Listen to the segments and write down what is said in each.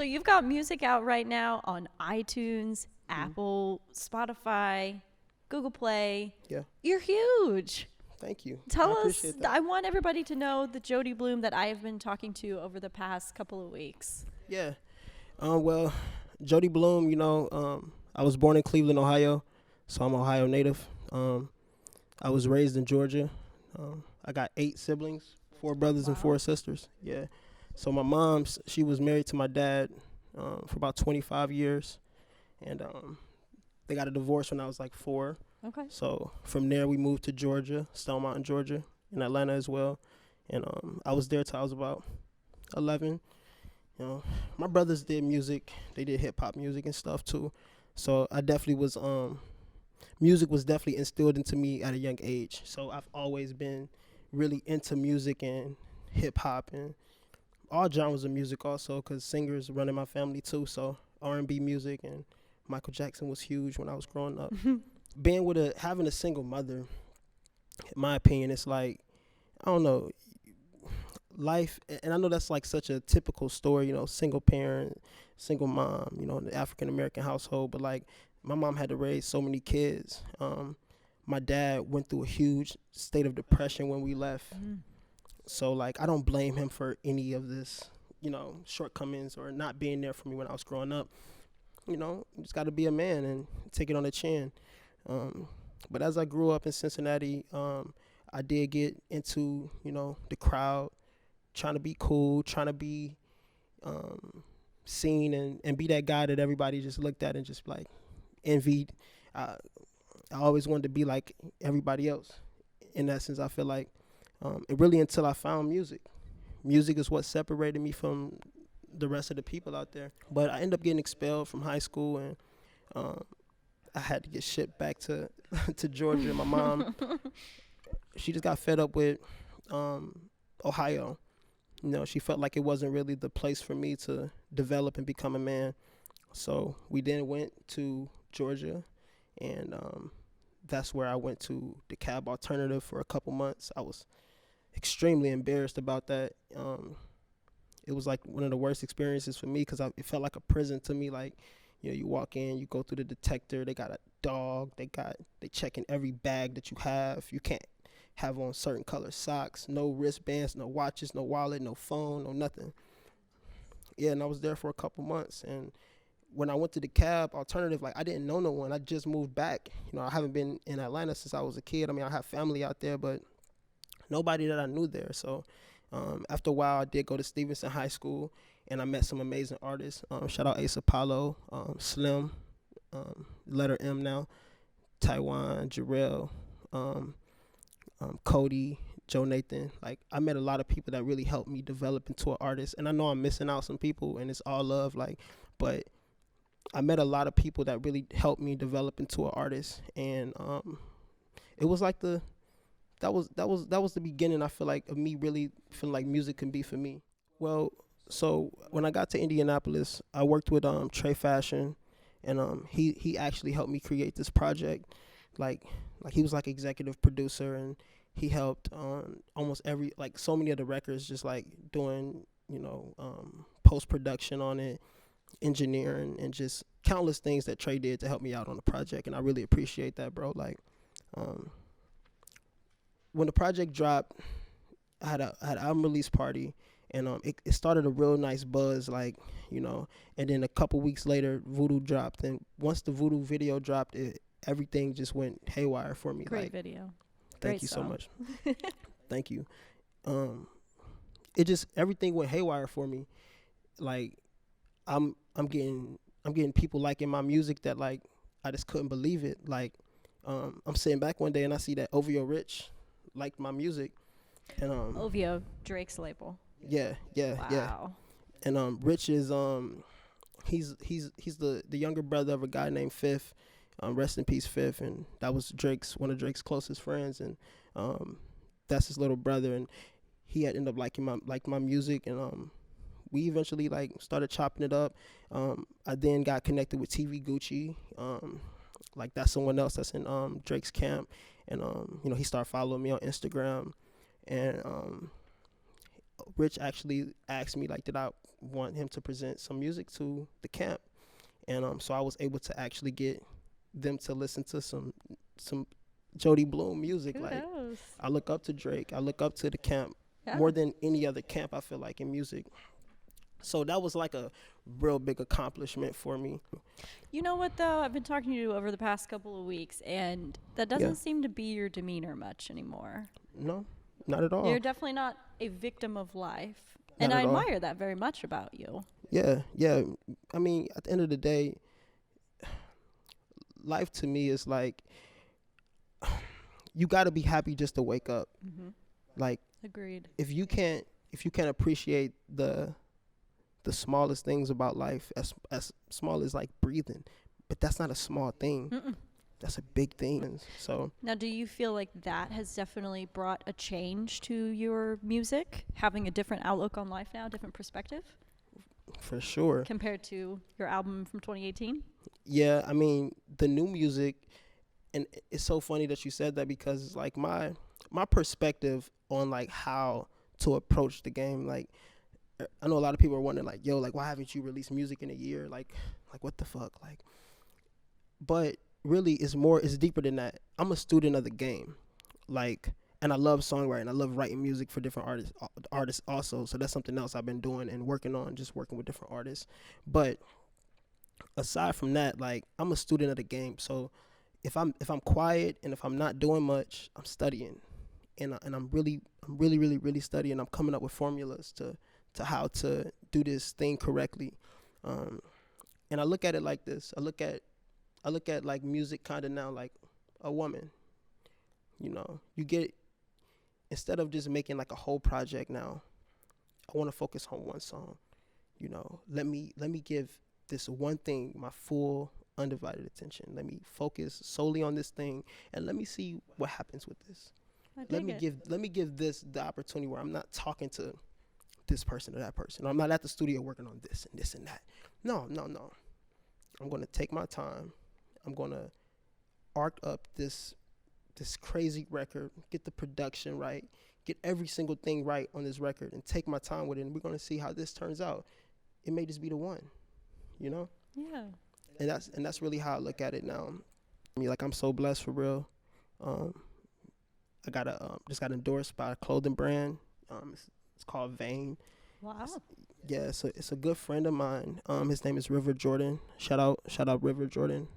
So you've got music out right now on iTunes, Apple, Spotify, Google Play. Yeah. You're huge. Thank you. I Tell us, appreciate that. I want everybody to know the Jody Bloom that I have been talking to over the past couple of weeks. Yeah. Well, Jody Bloom, I was born in Cleveland, Ohio, so I'm an Ohio native. I was raised in Georgia. I got 8 siblings, 4 brothers and 4 sisters. Yeah. So my mom, she was married to my dad for about 25 years, and they got a divorce when I was like 4. Okay. So from there, we moved to Georgia, Stone Mountain, Georgia, in Atlanta as well. And I was there till I was about 11. My brothers did music. They did hip-hop music and stuff too. So I definitely was, music was definitely instilled into me at a young age. So I've always been really into music and hip-hop and all genres of music also, because singers run in my family too. So R&B music and Michael Jackson was huge when I was growing up. Being with having a single mother, in my opinion, it's like, I don't know, life, and I know that's like such a typical story, single parent, single mom, in the African American household, but like my mom had to raise so many kids. My dad went through a huge state of depression when we left. So like I don't blame him for any of this, shortcomings or not being there for me when I was growing up. You just got to be a man and take it on the chin. But as I grew up in Cincinnati, I did get into, the crowd, trying to be cool, trying to be seen and be that guy that everybody just looked at and just like envied. I always wanted to be like everybody else. In that sense, I feel like it really until I found music. Music is what separated me from the rest of the people out there. But I ended up getting expelled from high school, and I had to get shipped back to to Georgia. My mom, she just got fed up with Ohio. She felt like it wasn't really the place for me to develop and become a man. So we then went to Georgia, and that's where I went to the cab alternative for a couple months. I was extremely embarrassed about that. It was like one of the worst experiences for me because it felt like a prison to me. Like, you walk in, you go through the detector, they got a dog, they checking every bag that you have. You can't have on certain color socks, no wristbands, no watches, no wallet, no phone, no nothing. Yeah, and I was there for a couple months. And when I went to the cab alternative, like I didn't know no one. I just moved back. I haven't been in Atlanta since I was a kid. I mean, I have family out there, but nobody that I knew there. So after a while, I did go to Stevenson High School, and I met some amazing artists. Shout out Ace Apollo, Slim, letter M now, Taiwan, Jarrell, Cody, Joe Nathan. Like I met a lot of people that really helped me develop into an artist. And I know I'm missing out some people, and it's all love. But I met a lot of people that really helped me develop into an artist, and it was like that was the beginning. I feel like of me really feeling like music can be for me. Well, so when I got to Indianapolis, I worked with Trey Fashion, and he actually helped me create this project. Like he was like executive producer, and he helped on almost so many of the records, just like doing post production on it, engineering, and just countless things that Trey did to help me out on the project, and I really appreciate that, bro. Like when the project dropped, I had an album release party, and it started a real nice buzz, and then a couple weeks later, Voodoo dropped, and once the Voodoo video dropped, everything just went haywire for me. Great video. Thank you so much. Thank you. It just everything went haywire for me. Like I'm getting people liking my music that like I just couldn't believe it. Like I'm sitting back one day and I see that OVO Rich liked my music, and OVO, Drake's label. Yeah. Wow. And Rich is he's the younger brother of a guy named Fifth. Rest in peace, Fifth, and that was one of Drake's closest friends, and that's his little brother, and he had ended up liking my music, and we eventually like started chopping it up. I then got connected with TV Gucci, like that's someone else that's in Drake's camp, and he started following me on Instagram, and Rich actually asked me like, did I want him to present some music to the camp, and so I was able to actually get them to listen to some Jody Bloom music. Like, Kudos. I look up to Drake, I look up to the camp Yeah. more than any other camp, I feel like, in music. So that was like a real big accomplishment for me. You know what, though? I've been talking to you over the past couple of weeks, and that doesn't seem to be your demeanor much anymore. No, not at all. You're definitely not a victim of life. Not And I at all. admire that very much about you. Yeah. I mean, at the end of the day, life to me is like, you got to be happy just to wake up. Mm-hmm. Like, Agreed. if you can't appreciate the smallest things about life, as small as like breathing, but that's not a small thing. Mm-mm. That's a big thing. So Now, do you feel like that has definitely brought a change to your music, having a different outlook on life now, different perspective for sure. compared to your album from 2018? Yeah, I mean, the new music, and it's so funny that you said that, because it's like my perspective on like how to approach the game. Like, I know a lot of people are wondering like, yo, like, why haven't you released music in a year? Like what the fuck? Like, but really it's deeper than that. I'm a student of the game. Like, and I love songwriting. I love writing music for different artists also. So that's something else I've been doing and working on, just working with different artists. But aside from that, like, I'm a student of the game. So if I'm quiet and if I'm not doing much, I'm studying, and I'm really studying. I'm coming up with formulas to how to do this thing correctly. And I look at it like this. I look at like music kind of now like a woman. You know, instead of just making like a whole project now, I want to focus on one song. You know, let me give this one thing my full undivided attention. Let me focus solely on this thing, and let me see what happens with this. Let me give this the opportunity where I'm not talking to this person or that person. I'm not at the studio working on this and this and that. No. I'm going to take my time. I'm going to arc up this crazy record, get the production right, get every single thing right on this record, and take my time with it. And we're going to see how this turns out. It may just be the one, you know? Yeah. And that's really how I look at it now. I mean, like, I'm so blessed for real. I just got endorsed by a clothing brand. It's called Vane. Wow. Yeah, so it's a good friend of mine. His name is River Jordan. Shout out River Jordan.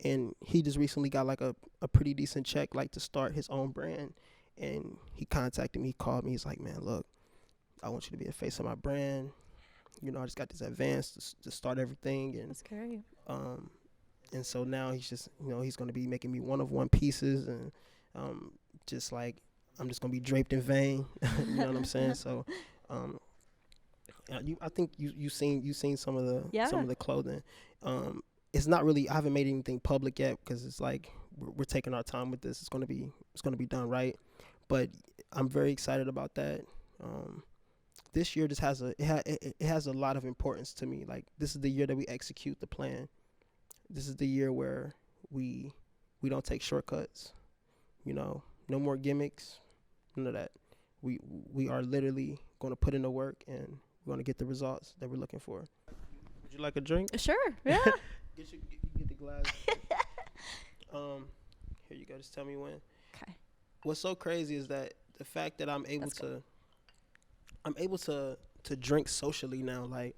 And he just recently got like a pretty decent check, like, to start his own brand. And he contacted me, he called me. He's like, man, look, I want you to be the face of my brand. You know, I just got this advance to start everything. And That's great. and so now he's just, you know, he's going to be making me one-of-one pieces, and just like, I'm just going to be draped in Vane. You know what I'm saying? So I think you seen some of the clothing. It's not really, I haven't made anything public yet, because it's like we're taking our time with this. It's going to be done right. But I'm very excited about that. This year just has a lot of importance to me. Like, this is the year that we execute the plan. This is the year where we don't take shortcuts. You know, no more gimmicks, none of that. We are literally going to put in the work, and we're going to get the results that we're looking for. Would you like a drink? Sure. Yeah. Get the glass. Here you go. Just tell me when. Okay. What's so crazy is that the fact that I'm able to drink socially now. Like,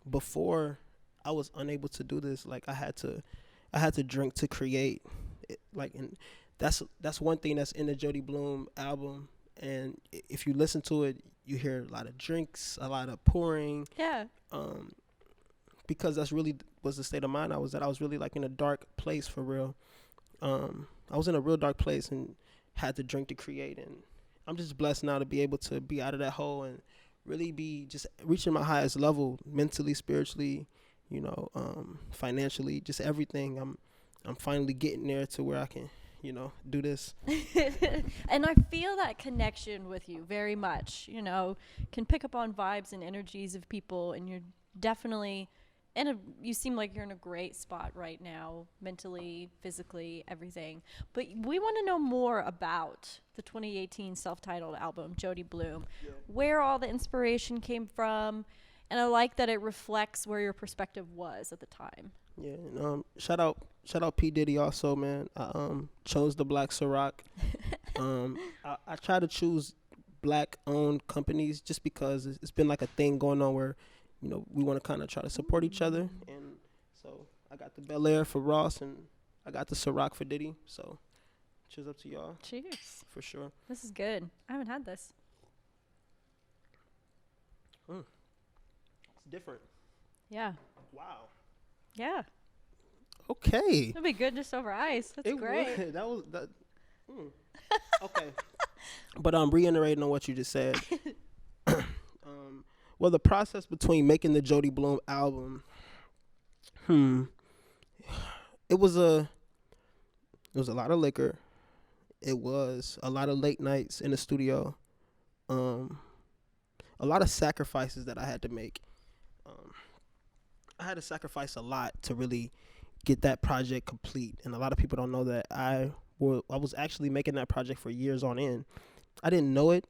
before, I was unable to do this. Like, I had to drink to create. Like, and that's one thing that's in the Jody Bloom album. And if you listen to it, you hear a lot of drinks, a lot of pouring. Yeah. Because that's really was the state of mind I was at. I was really like in a dark place for real. I was in a real dark place and had to drink to create. And I'm just blessed now to be able to be out of that hole and really be just reaching my highest level mentally, spiritually, you know, financially, just everything. I'm finally getting there to where I can, you know, do this. And I feel that connection with you very much, you know, can pick up on vibes and energies of people, and you're definitely and you seem like you're in a great spot right now, mentally, physically, everything. But we want to know more about the 2018 self-titled album, Jody Bloom, where all the inspiration came from, and I like that it reflects where your perspective was at the time. Yeah, and shout out P Diddy also, man. I chose the Black Ciroc. I try to choose black owned companies just because it's been like a thing going on where, we want to kind of try to support each other, and so I got the Bel Air for Ross, and I got the Ciroc for Diddy. So, cheers up to y'all. Cheers. For sure. This is good. I haven't had this. It's different. Yeah. Wow. Yeah. Okay. It'd be good just over ice. That's great. Would. That was that. Okay. But I'm reiterating on what you just said. Well, the process between making the Jody Bloom album, it was a lot of liquor. It was a lot of late nights in the studio. A lot of sacrifices that I had to make. I had to sacrifice a lot to really get that project complete, and a lot of people don't know that I was actually making that project for years on end. I didn't know it,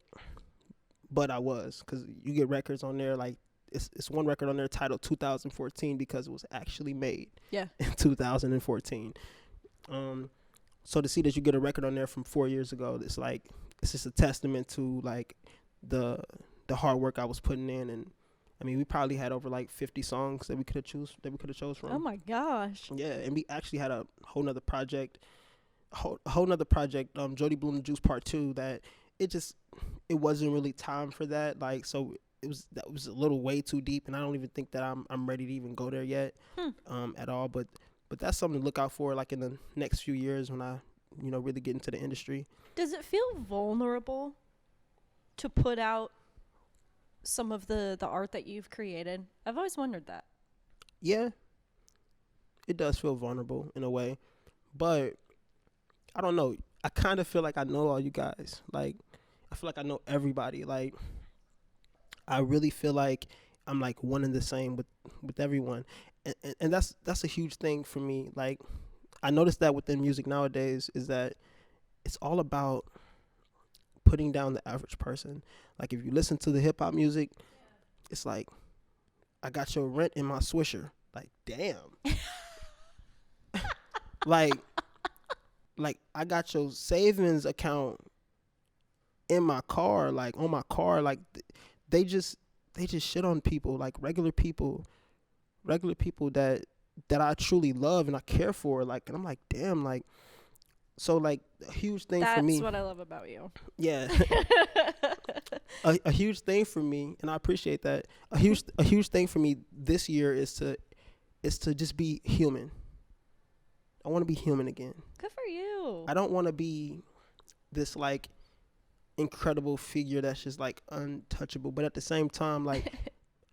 but I was, because you get records on there, like it's one record on there titled 2014 because it was actually made in 2014. So to see that you get a record on there from 4 years ago, it's just a testament to like the hard work I was putting in. And I mean, we probably had over like 50 songs that we could have chose from. Oh my gosh. Yeah, and we actually had a whole nother project, Jody Bloom the Juice Part 2, that it wasn't really time for that. Like, so that was a little way too deep, and I don't even think that I'm ready to even go there yet, at all. But that's something to look out for, like in the next few years when I, really get into the industry. Does it feel vulnerable to put out some of the art that you've created? I've always wondered that. Yeah, it does feel vulnerable in a way, but I don't know. I kind of feel like I know all you guys. Like, I feel like I know everybody. Like, I really feel like I'm like one and the same with everyone, and that's a huge thing for me. Like, I noticed that within music nowadays is that it's all about putting down the average person. Like, if you listen to the hip hop music, it's like, I got your rent in my Swisher. Like, damn. like I got your savings account in my car, like on my car. Like, they just shit on people, like regular people that I truly love and I care for. Like, and I'm like, damn. Like, so like a huge thing for me. That's what I love about you. Yeah. a huge thing for me, and I appreciate that. A huge thing for me this year is to just be human. I want to be human again. Good for you. I don't want to be this like incredible figure that's just like untouchable, but at the same time, like,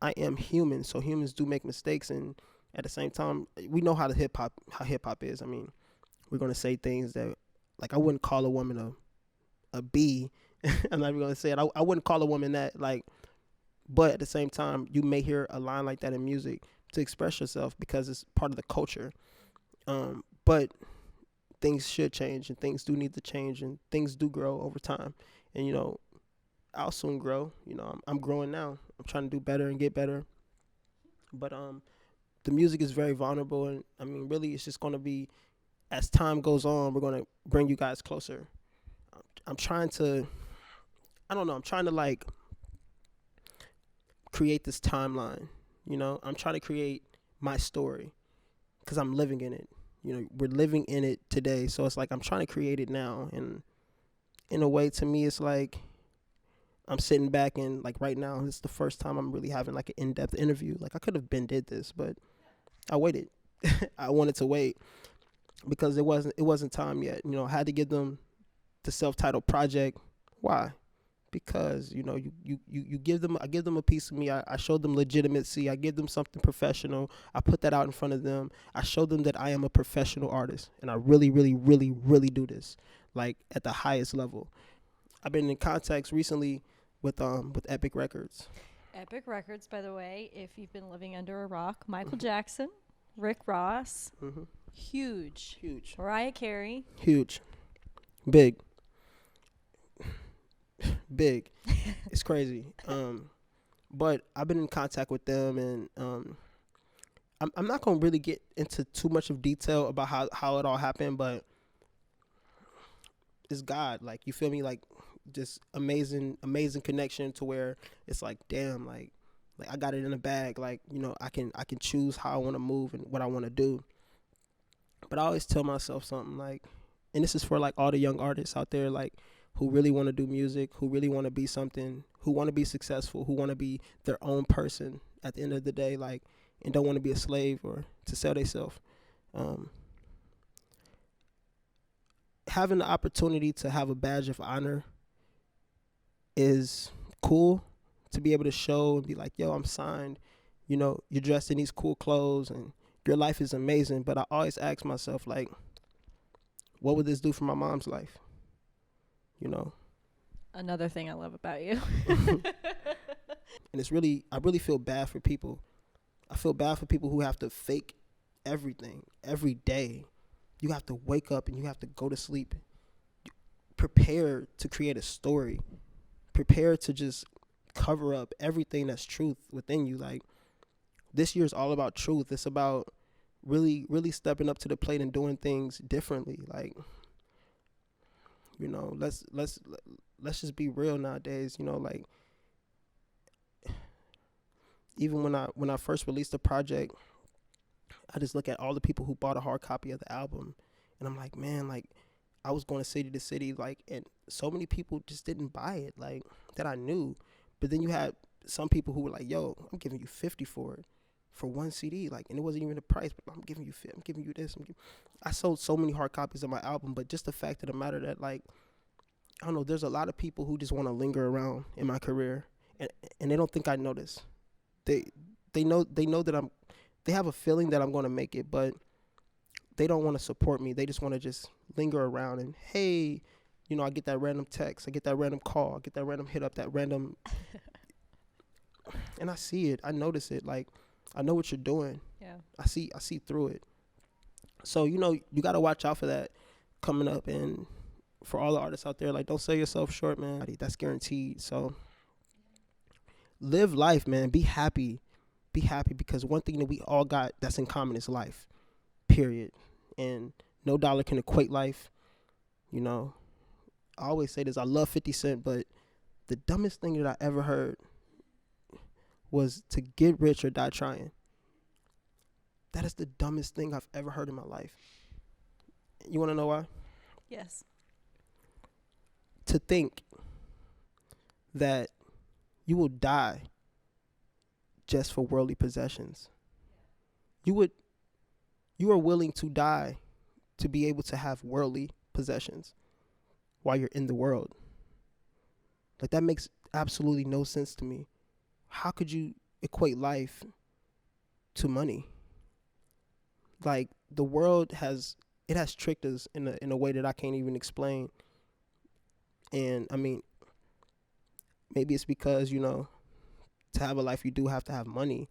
I am human, so humans do make mistakes, and at the same time, we know how hip hop is. I mean, we're gonna say things that, like, I wouldn't call a woman a B. I'm not even gonna say it. I wouldn't call a woman that, like, but at the same time, you may hear a line like that in music to express yourself because it's part of the culture. But things should change, and things do need to change, and things do grow over time. And I'll soon grow. I'm growing now. I'm trying to do better and get better. But the music is very vulnerable, and I mean, really, it's just gonna be, as time goes on, we're gonna bring you guys closer. I'm trying to like create this timeline. I'm trying to create my story because I'm living in it. We're living in it today, so it's like I'm trying to create it now. And in a way, to me, it's like I'm sitting back, and like right now, it's the first time I'm really having like an in-depth interview. Like, I could have been did this, but I waited. I wanted to wait because it wasn't time yet. I had to give them the self-titled project. Why? Because you give them, I give them a piece of me. I showed them legitimacy. I give them something professional. I put that out in front of them. I showed them that I am a professional artist, and I really, really, really, really do this, like, at the highest level. I've been in contacts recently with Epic Records. Epic Records, by the way, if you've been living under a rock. Michael Jackson, Rick Ross, huge. Huge. Mariah Carey. Huge. Big. Big. It's crazy. But I've been in contact with them, and I'm not going to really get into too much of detail about how it all happened, but it's God. Like, you feel me? Like, just amazing connection to where it's like, damn, like I got it in the bag. Like, you know, I can choose how I want to move and what I want to do. But I always tell myself something like, and this is for like all the young artists out there, like, who really want to do music, who really want to be something, who want to be successful, who want to be their own person at the end of the day, like, and don't want to be a slave or to sell themselves. Having the opportunity to have a badge of honor is cool, to be able to show and be like, yo, I'm signed. You know, you're dressed in these cool clothes and your life is amazing. But I always ask myself, like, what would this do for my mom's life? You know? Another thing I love about you. And it's really, I really feel bad for people. I feel bad for people who have to fake everything every day. You have to wake up and you have to go to sleep. Prepare to create a story. Prepare to just cover up everything that's truth within you. Like, this year is all about truth. It's about really, really stepping up to the plate and doing things differently. Like, you know, let's just be real nowadays. You know, like, even when I first released the project, I just look at all the people who bought a hard copy of the album, and I'm like, man, like, I was going city to city, like, and so many people just didn't buy it, like, that I knew. But then you had some people who were like, yo, I'm giving you 50 for it, for one CD, like, and it wasn't even the price, but I'm giving you this. I sold so many hard copies of my album, but just the fact of the matter that, like, I don't know, there's a lot of people who just want to linger around in my career, and they don't think I notice. They know that they have a feeling that I'm going to make it, but they don't want to support me. They just want to just linger around and, hey, you know, I get that random text, I get that random call, I get that random hit up, that random, and I see it, I notice it. Like, I know what you're doing. Yeah. I see through it. So, you know, you got to watch out for that coming up. And for all the artists out there, like, don't sell yourself short, man. That's guaranteed. So live life, man. Be happy. Be happy, because one thing that we all got that's in common is life, period. And no dollar can equate life. You know, I always say this, I love 50 Cent, but the dumbest thing that I ever heard was to get rich or die trying. That is the dumbest thing I've ever heard in my life. You want to know why? Yes. To think that you will die just for worldly possessions. You are willing to die to be able to have worldly possessions while you're in the world. Like, that makes absolutely no sense to me. How could you equate life to money? Like, the world has tricked us in a way that I can't even explain. And I mean, maybe it's because, you know, to have a life you do have to have money.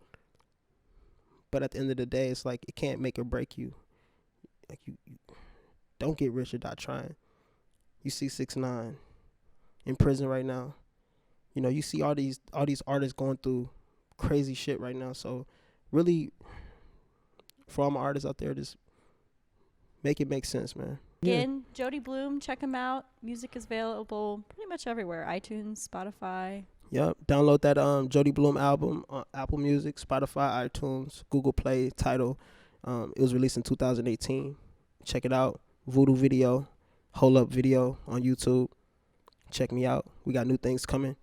But at the end of the day, it's like, it can't make or break you. Like, you don't get rich or die trying. You see 6ix9ine in prison right now. You know, you see all these artists going through crazy shit right now. So really, for all my artists out there, just make it make sense, man. Again, Jody Bloom, check him out. Music is available pretty much everywhere. iTunes, Spotify. Yep. Download that Jody Bloom album on Apple Music, Spotify, iTunes, Google Play, Tidal. It was released in 2018. Check it out. Voodoo video, Hold Up video on YouTube. Check me out. We got new things coming.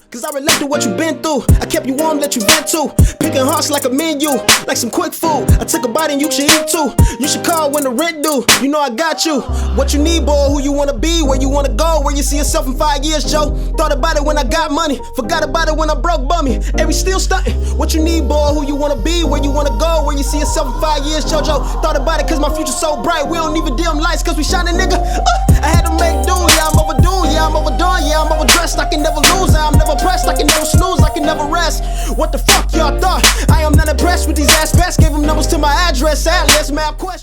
Cause I relate to what you've been through. I kept you warm, let you vent too. Picking hearts like a menu, like some quick food. I took a bite and you should eat too. You should call when the rent due. You know I got you. What you need, boy, who you wanna be, where you wanna go, where you see yourself in 5 years, Joe. Thought about it when I got money, forgot about it when I broke bummy. And we still stunting. What you need, boy, who you wanna be, where you wanna go, where you see yourself in 5 years, JoJo. Thought about it cause my future's so bright. We don't even dim lights cause we shining, nigga. I had to make do, yeah, I'm overdue, yeah, I'm overdone, yeah, I'm overdressed. I can never lose, I'm never pressed, I can never snooze. never rest. What the fuck y'all thought? I am not impressed with these aspects. Gave them numbers to my address, Atlas, map question.